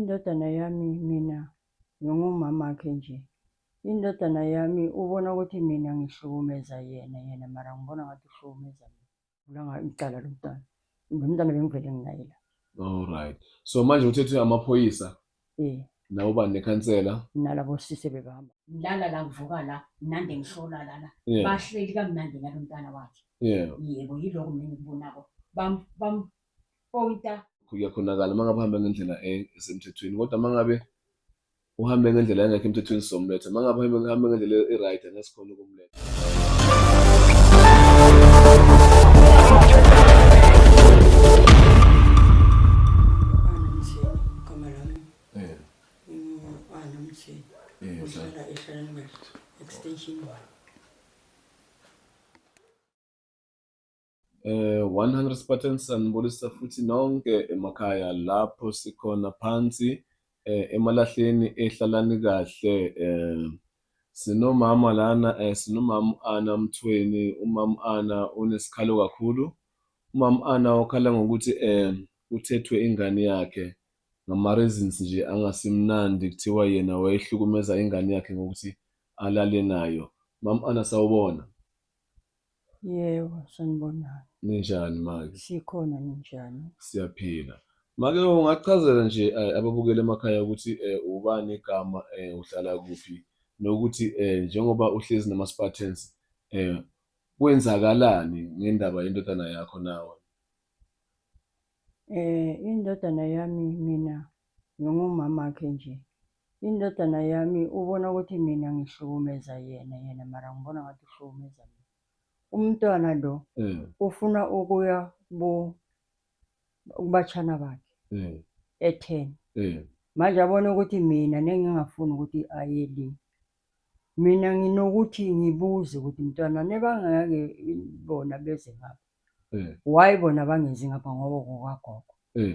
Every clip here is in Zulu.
Indodana yami mina ngingumamakhe nje. Indodana yami ubona ukuthi mina ngihlukumeza yena mara ngibona ngathi uhlukumeza mina. Vula icala lomntwana. Lomntwana bengivele nginaye la. Alright. So manje uthethwe amaphoyisa nawe uba nekhansela nalabo sisi bebehamba. Ngilala la ngivuka la mnandi ngihlola lana. Yeah. Bahleli kamnandi ngalo mntwana wakhe. Yeah. Yebo yiloko mina ngikubonako. Bampointa. Kuyakhonakala uma ngabe uhambe ngendlela esemthethweni kodwa uma ngabe uhambe ngendlela engekho emthethweni sizomletha. Uma ngabe uhambe ngendlela e-right angesikhona ukumletha. Extension 100 Spartans sanibonisa futhi nonke emakhaya lapho sikhona phansi emalahleni ehlalani kahle. Sinomama lana sinomama Ana Mthweni. Umama Ana unesikhalo kakhulu. Umama Ana ukhala ngokuthi uthethwe ingane yakhe ngama reasons nje angasimnandi, kuthiwa yena wayehlukumeza ingane yakhe ngokuthi alale nayo. Mama Ana sawubona. Yebo, sanibonani. Ninjani manje? Sikhona ninjani? Siyaphila. Make ungachazela nje ababukela emakhaya ukuthi ubani igama, uhlala kuphi, nokuthi njengoba uhlezi nama Spartans kwenzakalani ngendaba yendodana yakho nawe? Indodana yami mina ngingumamakhe nje. Indodana yami ubona ukuthi mina ngihlukumeza yena mara ngibona ngathi uhlukumeza mina. Umntwana lo ufuna ukuya kubachana bakhe e-10. Manje abona ukuthi mina nengingafuni ukuthi aye le. Mina nginokuthi ngibuze ukuthi mntwana nebangake bona beze ngapha. Why bona bangezi ngapha ngoba ngokagogo?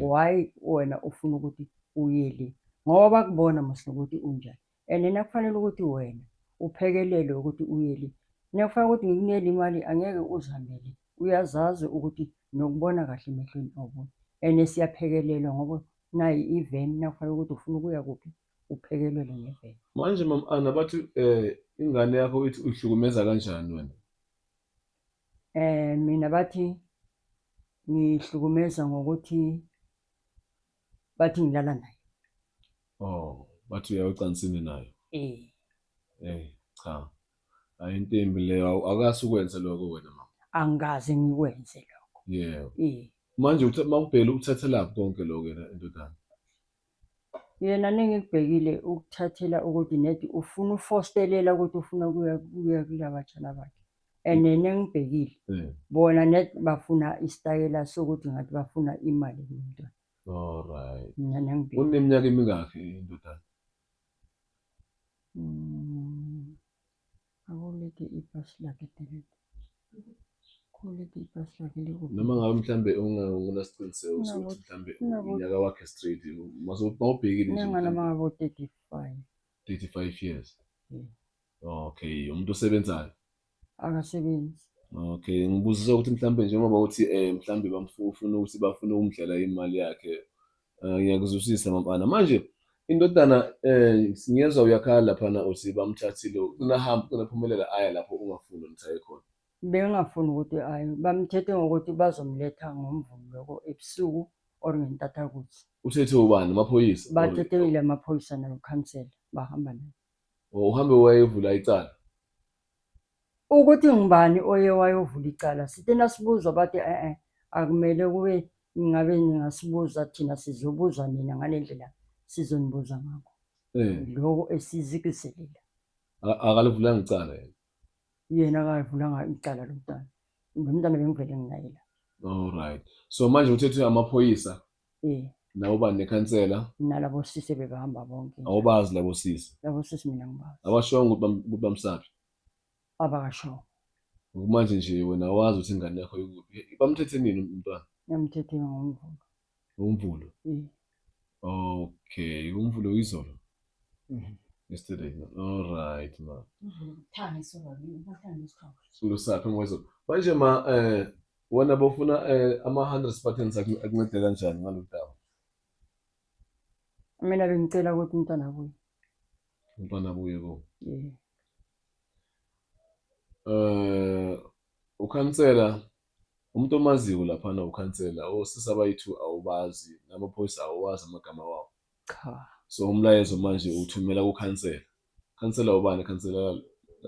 Why wena ufuna ukuthi uye le? Ngoba bakubona mase ukuthi unjani. And nakufanele ukuthi wena uphekelele ukuthi uye le. Nakufanele ukuthi ngikunikele imali angeke uzihambele. Uyazazi ukuthi nokubona kahle emehlweni awuboni. And siyaphekelelwa ngoba nayi i-van nakufanele ukuthi ufuna ukuya kuphi uphekelelwe nge-van. Manje Mama Ana bathi ingane yakho ithi uhlukumeza kanjani wena? Mina bathi ngihlukumeza ngokuthi bathi ngilala naye. Oh, bathi uyayocansini nayo. Cha. Hayi into embi leyo, awukasi ukwenza lokho wena mama. Angikaze ngikwenze lokho. Yebo. Manje mawubheka ukuthathela konke lokho yena indodana. Yena nengikubhekile ukuthathela ukuthi nethi ufuna ufostelela ukuthi ufuna ukuya kulabachana bakhe. And nengibhekile bona net bafuna isitayela sokuthi ngathi bafuna imali kumntwana. Alright. Mina nengibhekile. Uneminyaka emingaki indodana? Akulethe ipasi lakhe delete. Kulethe ipasi lakhe likuphi? Noma ngabe mhlambe unasiqiniseko sokuthi mhlambe unyaka wakhe straight mawubhekile nje. Nginganama 35. 35 years. Okay, umuntu osebenzayo? Akasebenzi. Okay, ngibuzisa ukuthi mhlambe njengoba uthi mhlambe ufuna ukuthi bafuna ukumdlela imali yakhe. Ngiyakuzwisisa Mama Ana. Manje indodana ngiyezwa uyakhala lapha uthi bamthathile kunaphumelela aya lapho ungafuni ukuthi aye khona. Bengingafuni ukuthi aye. Bamthethe ngokuthi bazomletha ngomvulo lokho ebusuku or ngentathakuthi. Uthethe ubani? Amaphoyisa? Bathethekile amaphoyisa nokhansela bahamba naye. Uhambe wayevula icala? Ukuthi ngibani oye wayovula icala sithina sibuzwa bathi akumele kube ngabe ningasibuza thina sizobuza nina ngalendlela sizonibuza ngakho. Lokho esizikiselela. Akalivulanga icala yena? Yena akavulanga icala lomntwana. Lomntwana bengivele nginaye la. Alright. So manje uthethwe amaphoyisa nawe uba nekhansela nalabo sisi bebehamba bonke. Awubazi labo sisi? Labo sisi mina ngibazi. Abashongo ukuthi bamsaphi? Abakasho. Manje nje wena wazi ukuthi ingane yakho ikuphi? Bamthethe nini umntwana? Yamthethe ngomvulo. Ngomvulo? Okay, umvulo izolo. Yesterday. Alright ma. Lusaphi ngwezolo. Manje wena bofuna ama 100 Spartans akuncede kanjani ngalolu daba? Mina bengicela ukuthi umntwana kuye. Umntwana abuye kuwe. Ukhansela, umuntu omaziyo laphana ukhansela, osisi abayi-2 awubazi, namaphoyisa awawazi amagama wabo. Cha. So umlayezo manje uthumela kukhansela. Khansela ubani? Khansela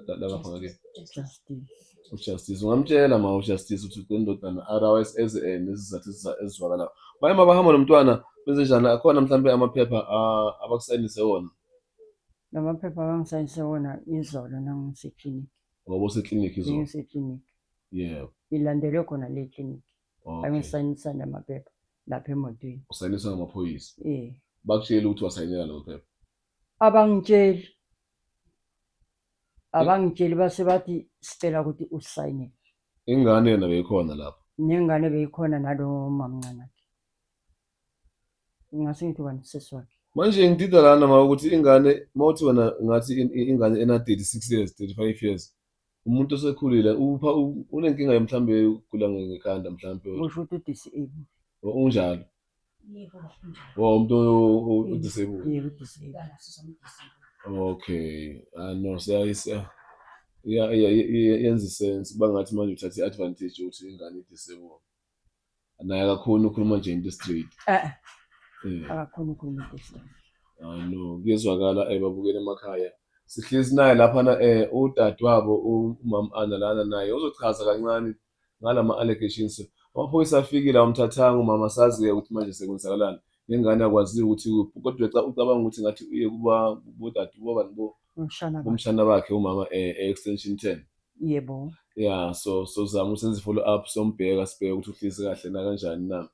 lapha ngake? Justice. Ujustice. Ungamtshela uJustice ukuthi indodana otherwise eze nesizathu ezizwakalayo. Baye mabahamba nomntwana benze njani? Akhona mhlambe amaphepha abakusayinise wona? Lamaphepha abangisayinise wona izolo nangiseklinikhi. Ngoba useklinikhi izolo? Bengiseklinikhi. Yebo. Ngilandelwe khona le klinikhi. Okay. Bangisayinisa namaphepha lapha emotweni. Usayiniswa ngamaphoyisa? Bakutshela ukuthi wasayinela lawo phepha? Abangitsheli base bathi sicela ukuthi usayinele. Ingane yena beyikhona lapho? Nengane beyikhona nalo mamncane wakhe. Ngase ngithi ubani sesi wakhe. Manje ngidida lana ukuthi ingane mawuthi wena ngathi ingane ena 36 years 35 years umuntu osekhulile unenkinga mhlambe ukugula ngekhanda mhlambe. Usho ukuthi u-disable. Unjalo? Yebo, umuntu u-disable. Yebo, u-disable. Okay. No, yenza isense bangathi manje uthatha i-advantage yokuthi ingane i-disable. Naye akakhoni ukukhuluma nje into straight. Akakhoni ukukhuluma into straight. No, kuyezwakala babukela emakhaya. Sihlezi naye laphana udadewabo umama Ana lana naye uzochaza kancane ngalama allegations. Amaphoyisa afikile awumthathanga umama, sazi-ke ukuthi manje sekwenzakalani. Nengane akwaziyo ukuthi kuphi, kodwa ucabanga ukuthi ngathi uye kuba umshana bakhe umama extension 10. Yebo. Yeah, so zama usenze follow up, sombheka sibheke ukuthi uhlezi kahle na kanjani na.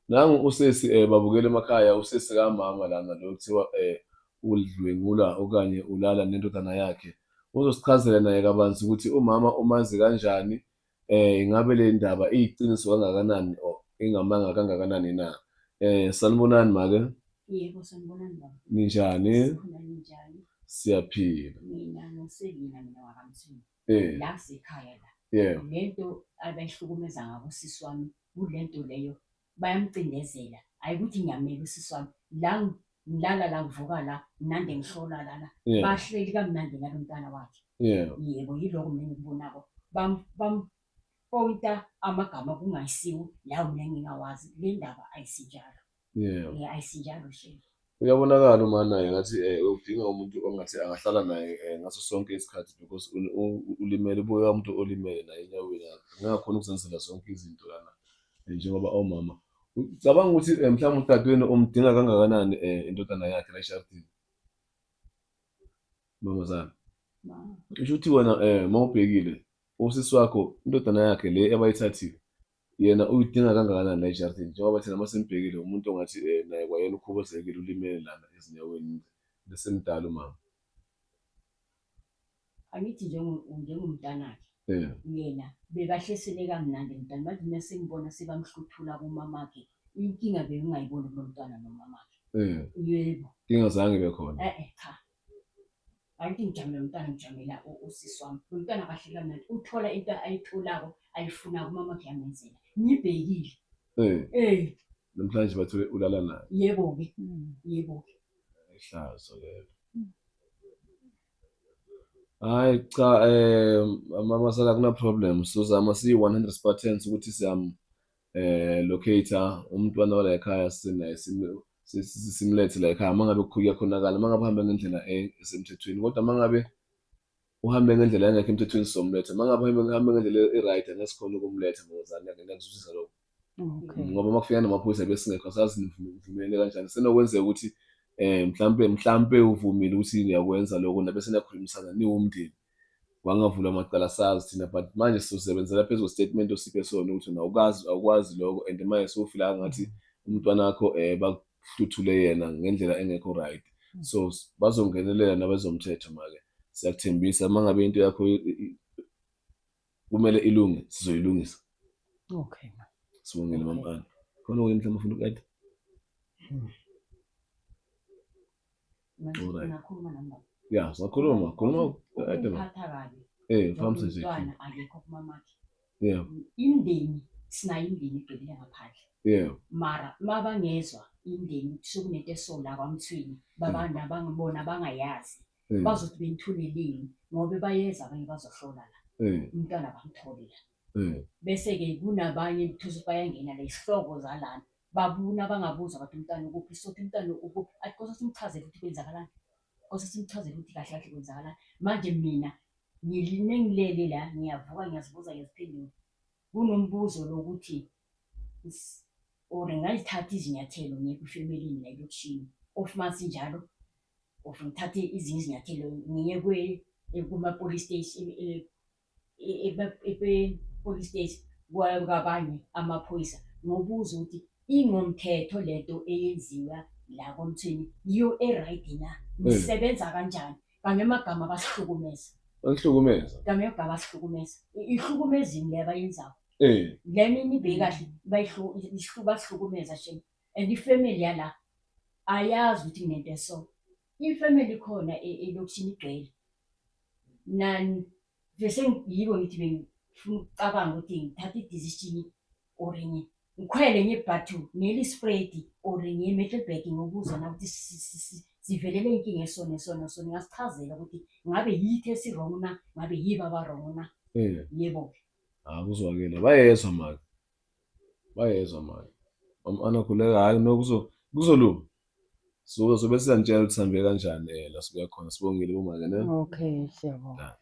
Nangu usesi babukela emakhaya, usesi kamama lana lo kuthiwa udlwengula okanye ulala nendodana yakhe. Uzosichazela naye kabanzi ukuthi umama umazi kanjani, ingabe le ndaba iyiqiniso kangakanani or ingamanga kangakanani na. Sanibonani make. Yebo, sanibonani baba. Ninjani? Sikhona ninjani? Siyaphila. Mina ngoselina mina wakamthini. La kusekhaya la. Yebo. Lento abayihlukumeza ngabo sisi wami, kulento leyo bayamcindezela. Ayikuthi ngiyamela usisi wami. La ngilala la ngivuka la, nande ngihlola lana. Bahleli kamnandi ngalo mntana wakhe. Yebo, yiloko mina ngikubonako. Bampointa amagama kungayisiwo lawo mina ngingawazi. Le ndaba ayisinjalo. Ayisinjalo shame. Uyabonakala uma naye ngathi udinga umuntu ongathi angahlala naye ngaso sonke isikhathi because ulimele, ubuye umuntu olimele naye enyaweni yakhe. Ngakhona ukuzenzela zonke izinto lana njengoba omama. Ucabanga ukuthi mhlawumbe udadewenu umdinga kangakanani indodana yakhe la eshadini? Mama, usho ukuthi wena mawubhekile usisi wakho indodana yakhe le abayithathile yena uyidinga kangakanani la eshadini, njengoba thina masembhekile umuntu ongathi naye kwayena ukhubazekile, ulimele lana ezinyaweni lesemdala umama. Angithi njengomntanakhe yena bekahlesele kamnandi mntana, manje mase ngibona sebamhluthula kumamakhe. Inkinga bengingayiboni kulo mntwana nomamakhe. Yebo. Inkinga zange bekhona. Cha. Angithi ngijamela umntwana, ngijamela usisi wami. Lo mntwana kahle kamnandi uthola into ayitholako ayifuna kumamakhe yamenzela. Ngibhekile. Namhlanje bathole ulala naye. Yebo-ke. Yebo-ke. Ihlazo lelo. Hayi cha, mama sala kuna problem. Sizama 100 Spartans ukuthi siyam locate umntwana wala ekhaya sinaye simlethe la ekhaya mangabe kuya khonakala, mangabe uhambe ngendlela esemthethweni. Kodwa mangabe uhambe ngendlela engekho emthethweni somlethe, mangabe uhambe ngendlela e-right angesikhona ukumletha ngozana ngiyakuzwisisa lokho. Ngoba makufika namaphoyisa besingekho asazi nivumelene kanjani. Senokwenzeka ukuthi mhlambe uvumile ukuthi ngiyakwenza lokho nabe senakhulumisana niwumndeni wangavula amacala sazi thina, but manje sizosebenzela phezulu statement osiphe sona ukuthi awukwazi lokho and manje sewufila ngathi umntwana wakho bakuhluthule yena ngendlela engekho right. So bazongenelela nabezomthetho make. Siyakuthembisa mangabe into yakho kumele ilunge sizoyilungisa. Okay. Sibongile mama Ana. Khona okunye mhlawumbe ufuna ukuyida? Nakhuluma nami. Yeah, sakhuluma Uphatha kabi. Famsa nje. Umntwana akekho kumamakhe. Yeah. Indeni sinayo indeni egcwele ngaphandle. Yeah. Mara mabangezwa imindeni sokunento esola kwaMthweni babantu abangibona bangayazi Eh. bazothi benithuleleni ngoba bayeza abanye bazohlola la umntwana bamthole la bese-ke kunabanye thuze bayangena la isihloko zalana babuna bangabuza bathi umntwana ukuphi sothi umntwana ukuphi athi kose simchazele ukuthi kwenzakalani kose simchazele ukuthi kahle kahle kwenzakalani manje mina nengilele la ngiyavuka ngiyazibuza ngiyaziphendula kunombuzo lokuthi or ngazithatha izinyathelo ngiye kwifemelini la elokishini of masinjalo of ngithathe izinye izinyathelo ngiye kuma-police station police station kwabanye amaphoyisa ngobuza ukuthi ingomthetho lento eyenziwa la kwaMthweni yiyo e-right na nisebenza kanjani kanye amagama basihlukumeza kanye amagama basihlukumeza ihlukumezini le abayenzayo le mina ibe kahle basihlukumeza shem and ifamily yala ayazi ukuthi kunento eso ifamily khona elokishini igcwele nani bese yibo ngithi bengifuna ukucabanga ukuthi ngithathe i-decision or ngikhwele ngebhathu neli-spread or ngiye-Middelburg ngokuza na ukuthi sivelele inkinga esona ngasichazela ukuthi ngabe yithi esi-wrong na ngabe yibo aba-wrong na yebo. Kuzwakele bayezwa manje anakhuleka hayi kuzolunga sobe sizanitshela ukuthi sihambe kanjani la sibuya khona sibongile bomake ne Okay, siyabonga.